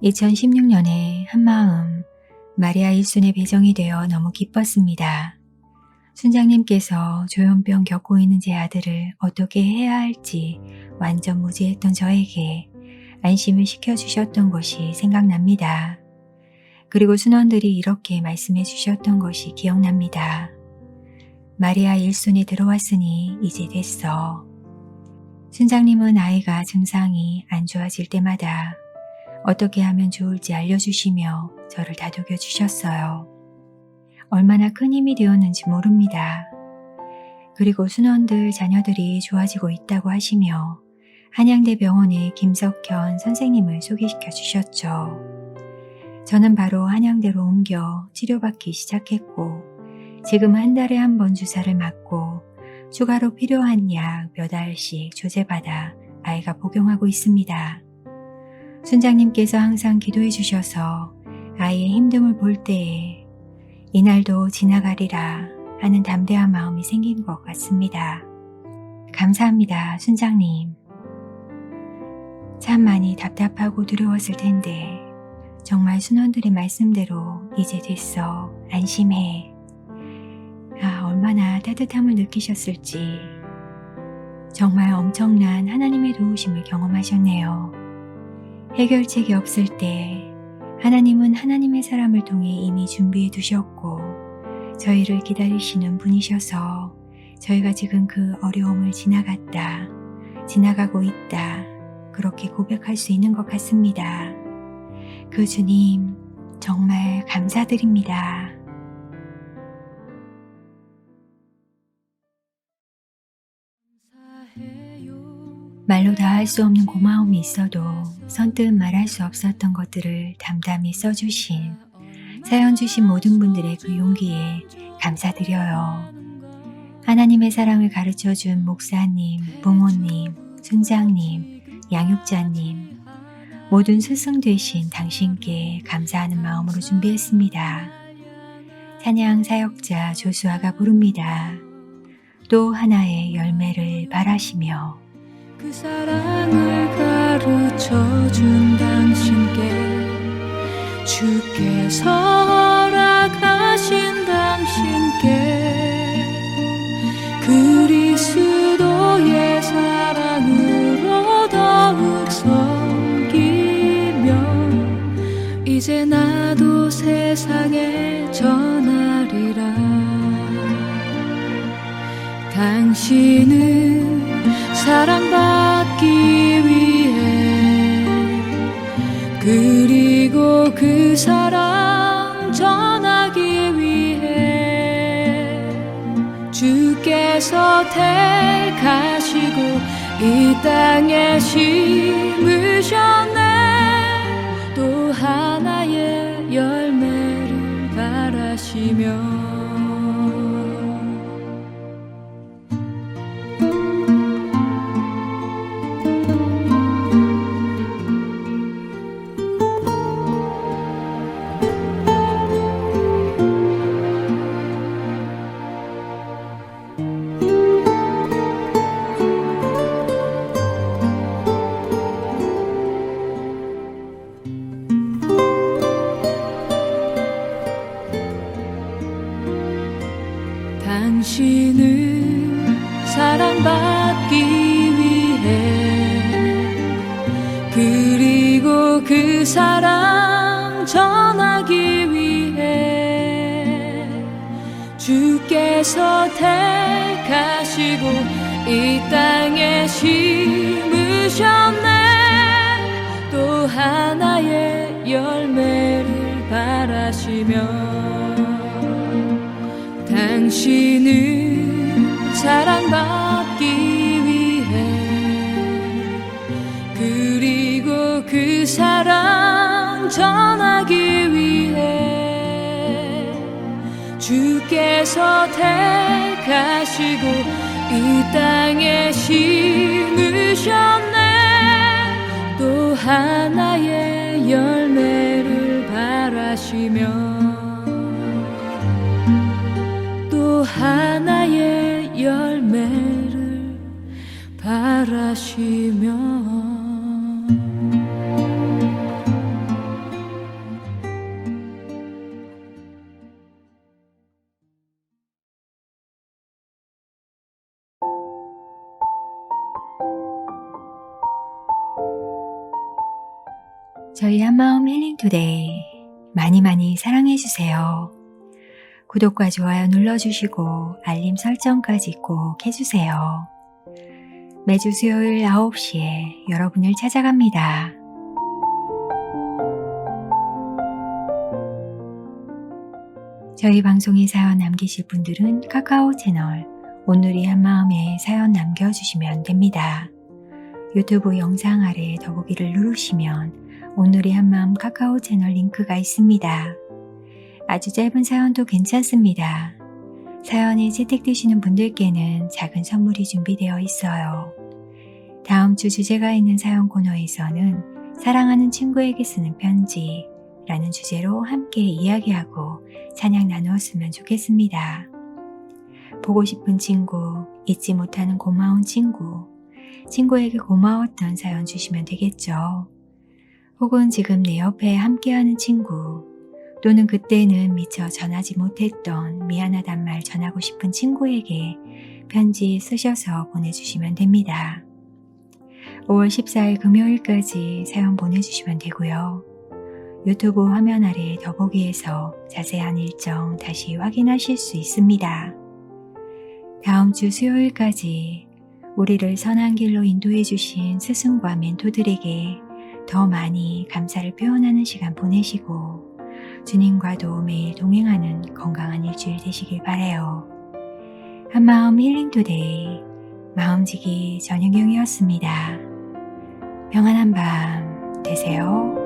2016년에 한마음 마리아 일순에 배정이 되어 너무 기뻤습니다. 순장님께서 조현병 겪고 있는 제 아들을 어떻게 해야 할지 완전 무지했던 저에게 안심을 시켜주셨던 것이 생각납니다. 그리고 순원들이 이렇게 말씀해 주셨던 것이 기억납니다. 마리아 일손이 들어왔으니 이제 됐어. 순장님은 아이가 증상이 안 좋아질 때마다 어떻게 하면 좋을지 알려주시며 저를 다독여 주셨어요. 얼마나 큰 힘이 되었는지 모릅니다. 그리고 순원들 자녀들이 좋아지고 있다고 하시며 한양대병원의 김석현 선생님을 소개시켜 주셨죠. 저는 바로 한양대로 옮겨 치료받기 시작했고 지금 한 달에 한 번 주사를 맞고 추가로 필요한 약 몇 알씩 조제받아 아이가 복용하고 있습니다. 순장님께서 항상 기도해 주셔서 아이의 힘듦을 볼 때에 이날도 지나가리라 하는 담대한 마음이 생긴 것 같습니다. 감사합니다, 순장님. 참 많이 답답하고 두려웠을 텐데 정말 순원들의 말씀대로 이제 됐어, 안심해. 얼마나 따뜻함을 느끼셨을지 정말 엄청난 하나님의 도우심을 경험하셨네요. 해결책이 없을 때 하나님은 하나님의 사람을 통해 이미 준비해 두셨고 저희를 기다리시는 분이셔서 저희가 지금 그 어려움을 지나가고 있다 그렇게 고백할 수 있는 것 같습니다. 그 주님 정말 감사드립니다. 말로 다 할 수 없는 고마움이 있어도 선뜻 말할 수 없었던 것들을 담담히 써주신 사연 주신 모든 분들의 그 용기에 감사드려요. 하나님의 사랑을 가르쳐준 목사님, 부모님, 순장님, 양육자님, 모든 스승 되신 당신께 감사하는 마음으로 준비했습니다. 찬양 사역자 조수아가 부릅니다. 또 하나의 열매를 바라시며 그 사랑을 가르쳐준 당신께 주께서 허락하신 당신께 그리스도의 사랑으로 더욱 섬기며 이제 나도 세상에 전하리라. 당신은 사랑받기 위해 그리고 그 사랑 전하기 위해 주께서 택하시고 이 땅에 심으셨네. 또 하나의 열매를 바라시며 당신은 사랑받기 위해 그리고 그 사랑 전하기 위해 주께서 택하시고 이 땅에 심으셨네. 또 하나의 열매를 바라시며 당신은 사랑받기 위해 그리고 그 사랑 전하기 위해 주께서 택하시고 이 땅에 심으셨네. 또 하나의 열매를 바라시며 또 하나의 열매를 바라시며 저희 한마음 힐링투데이 많이 사랑해주세요. 구독과 좋아요 눌러주시고 알림 설정까지 꼭 해주세요. 매주 수요일 9시에 여러분을 찾아갑니다. 저희 방송에 사연 남기실 분들은 카카오 채널 온누리 한마음에 사연 남겨주시면 됩니다. 유튜브 영상 아래 더보기를 누르시면 온누리 한마음 카카오 채널 링크가 있습니다. 아주 짧은 사연도 괜찮습니다. 사연이 채택되시는 분들께는 작은 선물이 준비되어 있어요. 다음 주 주제가 있는 사연 코너에서는 사랑하는 친구에게 쓰는 편지 라는 주제로 함께 이야기하고 찬양 나누었으면 좋겠습니다. 보고 싶은 친구, 잊지 못하는 고마운 친구, 친구에게 고마웠던 사연 주시면 되겠죠. 혹은 지금 내 옆에 함께하는 친구, 또는 그때는 미처 전하지 못했던 미안하단 말 전하고 싶은 친구에게 편지 쓰셔서 보내주시면 됩니다. 5월 14일 금요일까지 사연 보내주시면 되고요. 유튜브 화면 아래 더보기에서 자세한 일정 다시 확인하실 수 있습니다. 다음 주 수요일까지 우리를 선한 길로 인도해 주신 스승과 멘토들에게 더 많이 감사를 표현하는 시간 보내시고 주님과도 매일 동행하는 건강한 일주일 되시길 바라요. 한마음 힐링투데이 마음지기 전영경이었습니다. 평안한 밤 되세요.